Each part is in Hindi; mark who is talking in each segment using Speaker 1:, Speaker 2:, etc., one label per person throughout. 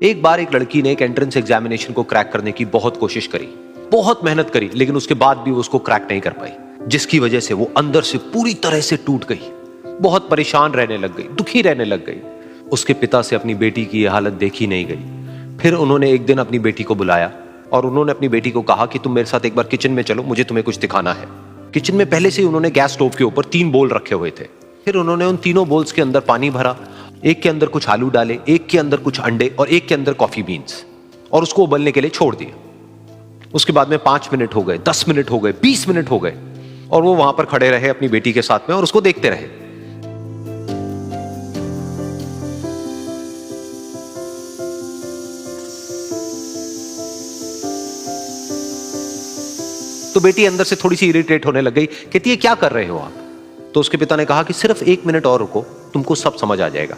Speaker 1: एक बार एक लड़की ने एक एंट्रेंस एग्जामिनेशन को क्रैक करने की बहुत कोशिश करी, बहुत मेहनत करी, लेकिन उसके बाद भी वो उसको क्रैक नहीं कर पाई, जिसकी वजह से वो अंदर से पूरी तरह से टूट गई, बहुत परेशान रहने लग गई, दुखी रहने लग गई। उसके पिता से अपनी बेटी की यह हालत देखी नहीं गई। फिर उन्होंने एक दिन अपनी बेटी को बुलाया और उन्होंने अपनी बेटी को कहा कि तुम मेरे साथ एक बार किचन में चलो, मुझे तुम्हें कुछ दिखाना है। किचन में पहले से ही उन्होंने गैस स्टोव के ऊपर 3 बोल रखे हुए थे। फिर उन्होंने उन तीनों बोल्स के अंदर पानी भरा, एक के अंदर कुछ आलू डाले, एक के अंदर कुछ अंडे और एक के अंदर कॉफी बीन्स, और उसको उबलने के लिए छोड़ दिया। उसके बाद में 5 मिनट हो गए, 10 मिनट हो गए, 20 मिनट हो गए, और वो वहां पर खड़े रहे अपनी बेटी के साथ में और उसको देखते रहे। तो बेटी अंदर से थोड़ी सी इरिटेट होने लग गई, कहती है क्या कर रहे हो आप? तो उसके पिता ने कहा कि सिर्फ 1 मिनट और रुको, तुमको सब समझ आ जाएगा।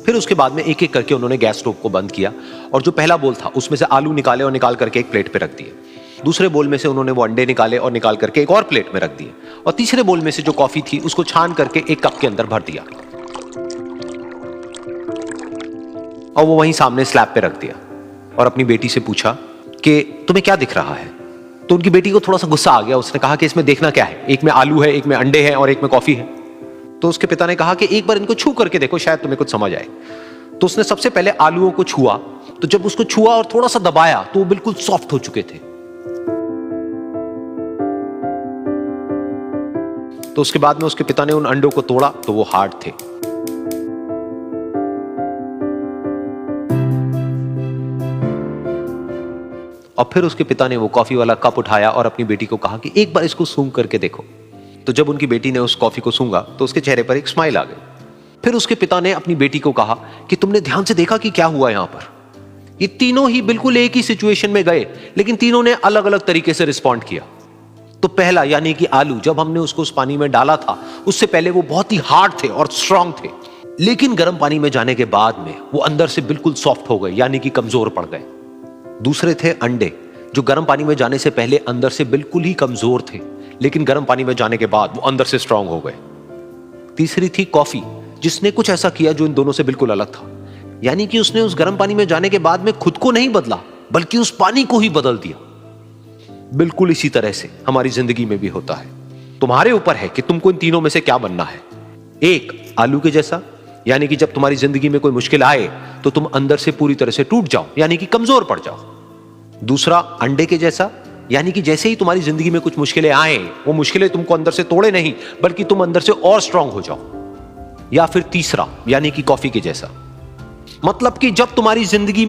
Speaker 1: फिर उसके बाद में एक एक करके उन्होंने गैस स्टोव को बंद किया और जो पहला बोल था उसमें से आलू निकाले और निकाल करके एक प्लेट पे रख दिए। दूसरे बोल में से उन्होंने वो अंडे निकाले और निकाल करके एक और प्लेट में रख दिए, और तीसरे बोल में से जो कॉफी थी उसको छान करके एक कप के अंदर भर दिया और वो वहीं सामने स्लैब पे रख दिया और अपनी बेटी से पूछा कि तुम्हें क्या दिख रहा है? तो उनकी बेटी को थोड़ा सा गुस्सा आ गया। उसने कहा कि इसमें देखना क्या है, एक में आलू है, एक में अंडे हैं और एक में कॉफी है। तो उसके पिता ने कहा कि एक बार इनको छू करके देखो, शायद तुम्हें कुछ समझ आए। तो उसने सबसे पहले आलूओं को छुआ, तो जब उसको छुआ और थोड़ा सा दबाया तो वो बिल्कुल सॉफ्ट हो चुके थे। तो उसके बाद में उसके पिता ने उन अंडों को तोड़ा तो वो हार्ड थे। और फिर उसके पिता ने वो कॉफी वाला कप उठाया और अपनी बेटी को कहा कि एक बार इसको सूंघ करके देखो। तो जब उनकी बेटी ने उस कॉफी को सूंघा तो उसके चेहरे पर एक स्माइल आ गई। फिर उसके पिता ने अपनी बेटी को कहा कि तुमने ध्यान से देखा कि क्या हुआ यहां पर? ये तीनों ही बिल्कुल एक ही सिचुएशन में गए, लेकिन तीनों ने अलग अलग तरीके से रिस्पॉन्ड किया। तो पहला यानी कि आलू, जब हमने उसको उस पानी में डाला था उससे पहले वो बहुत ही हार्ड थे और स्ट्रांग थे, लेकिन गर्म पानी में जाने के बाद में वो अंदर से बिल्कुल सॉफ्ट हो गए, यानी कि कमजोर पड़ गए। दूसरे थे अंडे, जो गर्म पानी में जाने से पहले अंदर से बिल्कुल ही कमजोर थे, लेकिन गर्म पानी में जाने के बाद वो अंदर से स्ट्रांग हो गए। तीसरी थी कॉफी, जिसने कुछ ऐसा किया जो इन दोनों से बिल्कुल अलग था, यानी कि उसने उस गर्म पानी में जाने के बाद में खुद को नहीं बदला, बल्कि उस पानी को ही बदल दिया। बिल्कुल इसी तरह से हमारी जिंदगी में भी होता है। तुम्हारे ऊपर है कि तुमको इन तीनों में से क्या बनना है। एक, आलू के जैसा, यानी कि जब तुम्हारी जिंदगी में कोई मुश्किल आए तो तुम अंदर से पूरी तरह से टूट जाओ, यानी कि कमजोर पड़ जाओ। दूसरा, अंडे के जैसा, यानी कि जैसे ही तुम्हारी जिंदगी में कुछ मुश्किलें आए, वो मुश्किलें तुमको अंदर से तोड़े नहीं, बल्कि तुम अंदर से और स्ट्रांग हो जाओ। या फिर तीसरा, यानी कि कॉफी के जैसा, मतलब कि जब तुम्हारी जिंदगी